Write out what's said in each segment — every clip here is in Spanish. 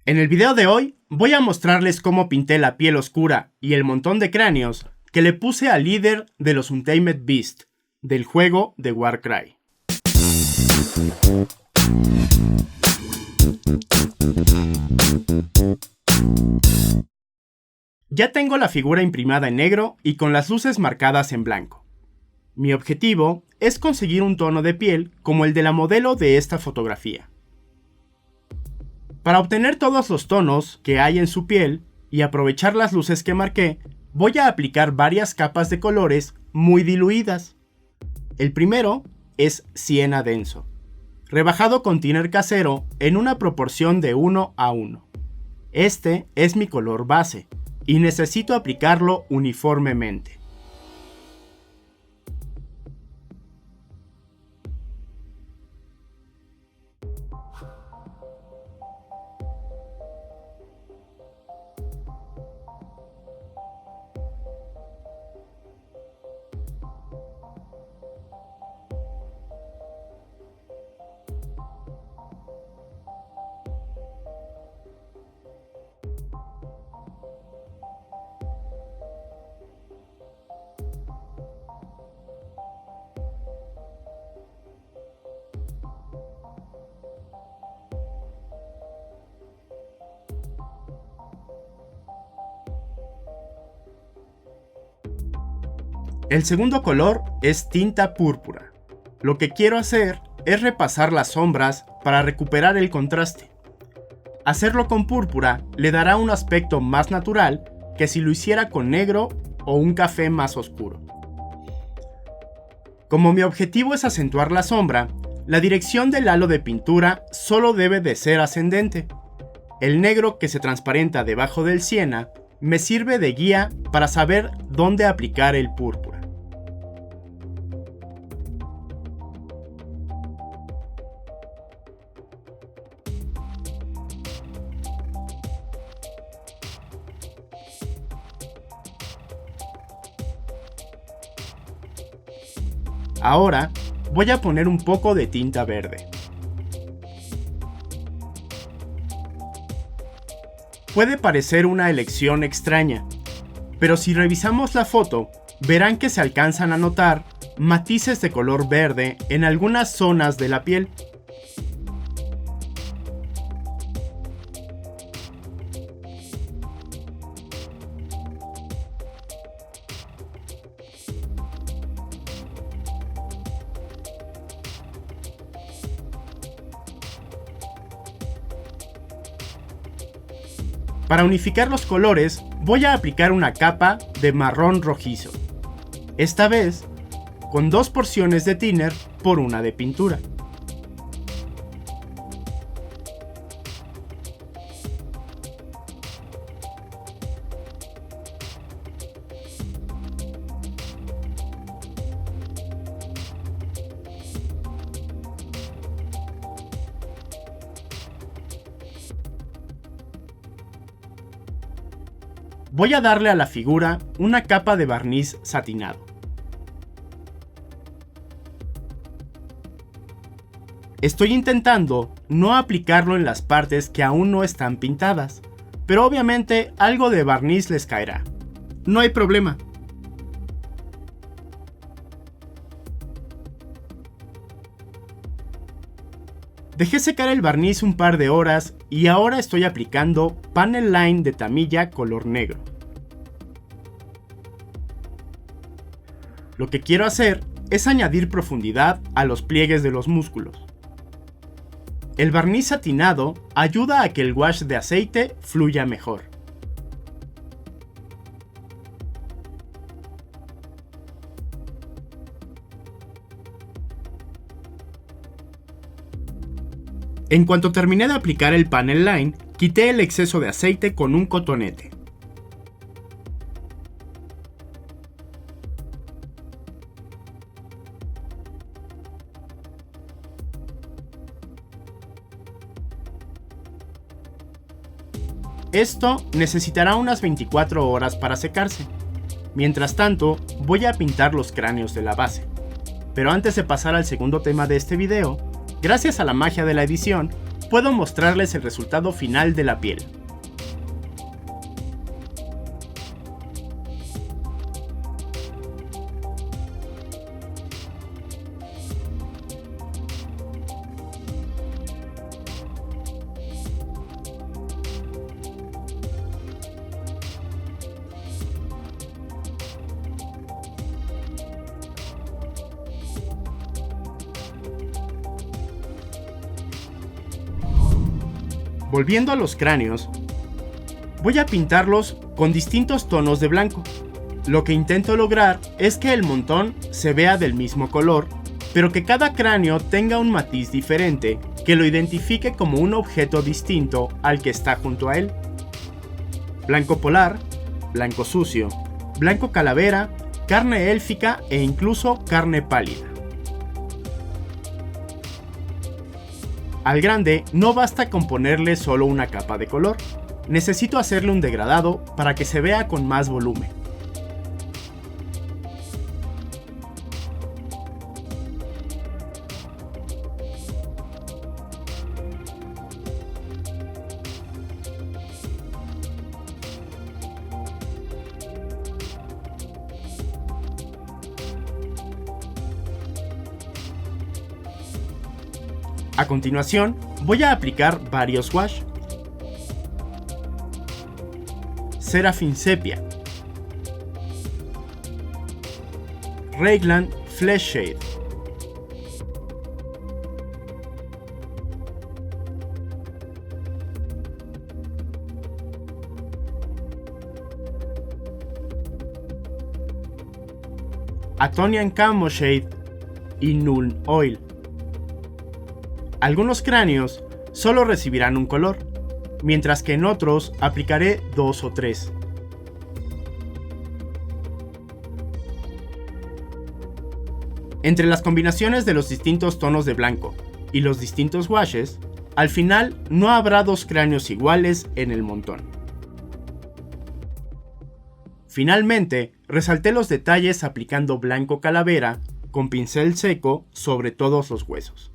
En el video de hoy voy a mostrarles cómo pinté la piel oscura y el montón de cráneos que le puse al líder de los Untamed Beast del juego de Warcry. Ya tengo la figura imprimada en negro y con las luces marcadas en blanco. Mi objetivo es conseguir un tono de piel como el de la modelo de esta fotografía. Para obtener todos los tonos que hay en su piel y aprovechar las luces que marqué, voy a aplicar varias capas de colores muy diluidas. El primero es siena denso, rebajado con thinner casero en una proporción de 1:1. Este es mi color base y necesito aplicarlo uniformemente. El segundo color es tinta púrpura. Lo que quiero hacer es repasar las sombras para recuperar el contraste. Hacerlo con púrpura le dará un aspecto más natural que si lo hiciera con negro o un café más oscuro. Como mi objetivo es acentuar la sombra, la dirección del halo de pintura solo debe de ser ascendente. El negro que se transparenta debajo del siena me sirve de guía para saber dónde aplicar el púrpura. Ahora voy a poner un poco de tinta verde. Puede parecer una elección extraña, pero si revisamos la foto, verán que se alcanzan a notar matices de color verde en algunas zonas de la piel. Para unificar los colores, voy a aplicar una capa de marrón rojizo. Esta vez, con 2 porciones de thinner por una de pintura. Voy a darle a la figura una capa de barniz satinado. Estoy intentando no aplicarlo en las partes que aún no están pintadas, pero obviamente algo de barniz les caerá. No hay problema. Dejé secar el barniz un par de horas y ahora estoy aplicando panel line de Tamiya color negro. Lo que quiero hacer es añadir profundidad a los pliegues de los músculos. El barniz satinado ayuda a que el wash de aceite fluya mejor. En cuanto terminé de aplicar el panel line, quité el exceso de aceite con un cotonete. Esto necesitará unas 24 horas para secarse. Mientras tanto, voy a pintar los cráneos de la base. Pero antes de pasar al segundo tema de este video, gracias a la magia de la edición, puedo mostrarles el resultado final de la piel. Volviendo a los cráneos, voy a pintarlos con distintos tonos de blanco. Lo que intento lograr es que el montón se vea del mismo color, pero que cada cráneo tenga un matiz diferente que lo identifique como un objeto distinto al que está junto a él. Blanco polar, blanco sucio, blanco calavera, carne élfica e incluso carne pálida. Al grande no basta con ponerle solo una capa de color, necesito hacerle un degradado para que se vea con más volumen. A continuación, voy a aplicar varios wash. Seraphim Sepia, Raglan Flesh Shade, Atonian Camo Shade y Nuln Oil. Algunos cráneos solo recibirán un color, mientras que en otros aplicaré 2 o 3. Entre las combinaciones de los distintos tonos de blanco y los distintos washes, al final no habrá dos cráneos iguales en el montón. Finalmente, resalté los detalles aplicando blanco calavera con pincel seco sobre todos los huesos.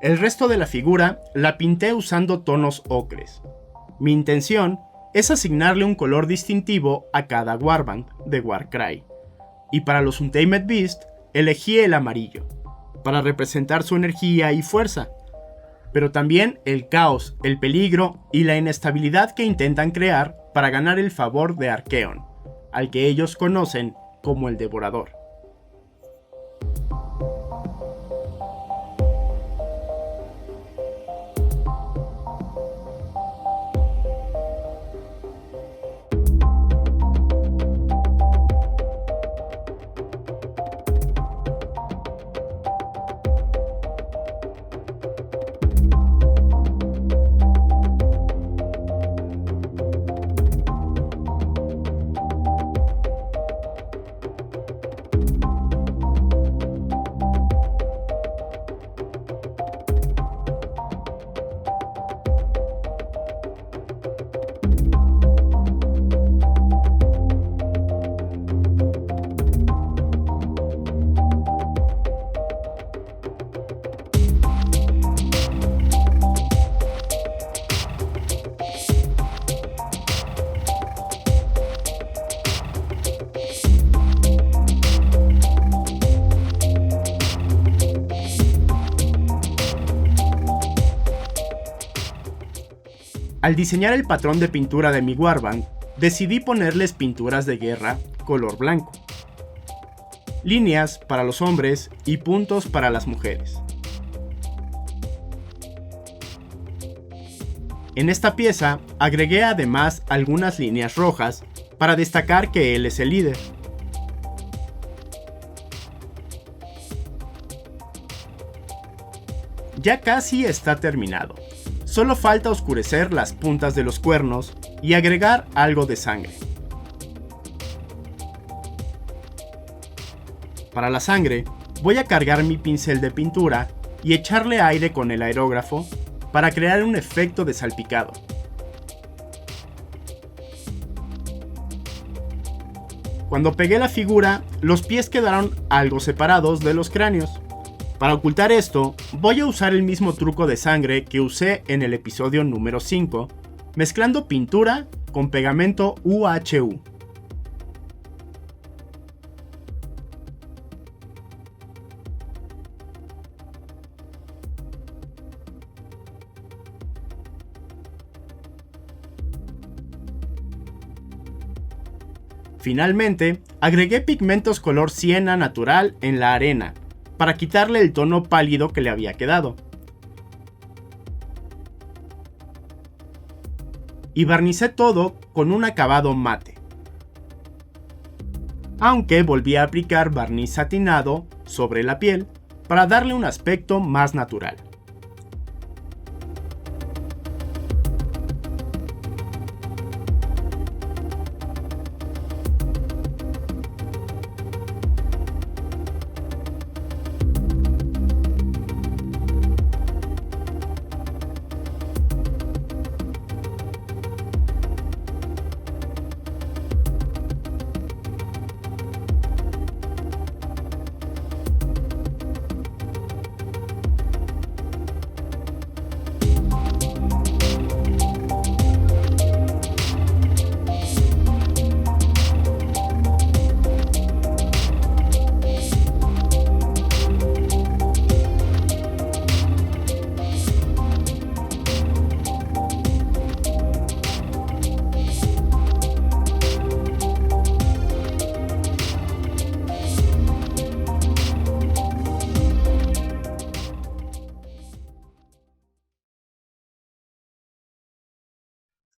El resto de la figura la pinté usando tonos ocres. Mi intención es asignarle un color distintivo a cada Warband de Warcry, y para los Untamed Beast elegí el amarillo, para representar su energía y fuerza, pero también el caos, el peligro y la inestabilidad que intentan crear para ganar el favor de Archaon, al que ellos conocen como el Devorador. Al diseñar el patrón de pintura de mi Warband, decidí ponerles pinturas de guerra color blanco, líneas para los hombres y puntos para las mujeres. En esta pieza agregué además algunas líneas rojas para destacar que él es el líder. ya casi está terminado. Solo falta oscurecer las puntas de los cuernos y agregar algo de sangre. Para la sangre, voy a cargar mi pincel de pintura y echarle aire con el aerógrafo para crear un efecto de salpicado. Cuando pegué la figura, los pies quedaron algo separados de los cráneos. Para ocultar esto, voy a usar el mismo truco de sangre que usé en el episodio número 5, mezclando pintura con pegamento UHU. Finalmente, agregué pigmentos color siena natural en la arena, para quitarle el tono pálido que le había quedado. Y barnicé todo con un acabado mate. Aunque volví a aplicar barniz satinado sobre la piel para darle un aspecto más natural.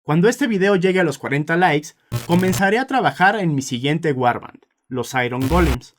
Cuando este video llegue a los 40 likes, comenzaré a trabajar en mi siguiente warband, los Iron Golems.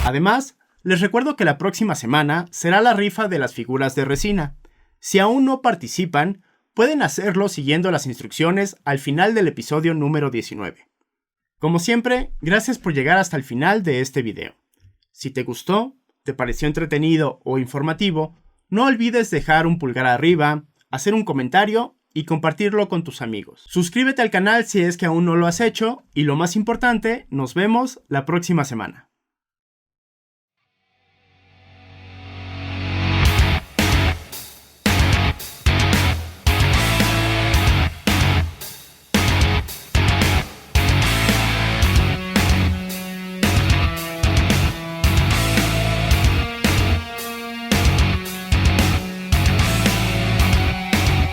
Además, les recuerdo que la próxima semana será la rifa de las figuras de resina. Si aún no participan, pueden hacerlo siguiendo las instrucciones al final del episodio número 19. Como siempre, gracias por llegar hasta el final de este video. Si te gustó, te pareció entretenido o informativo, no olvides dejar un pulgar arriba, hacer un comentario y compartirlo con tus amigos. Suscríbete al canal si es que aún no lo has hecho y lo más importante, nos vemos la próxima semana.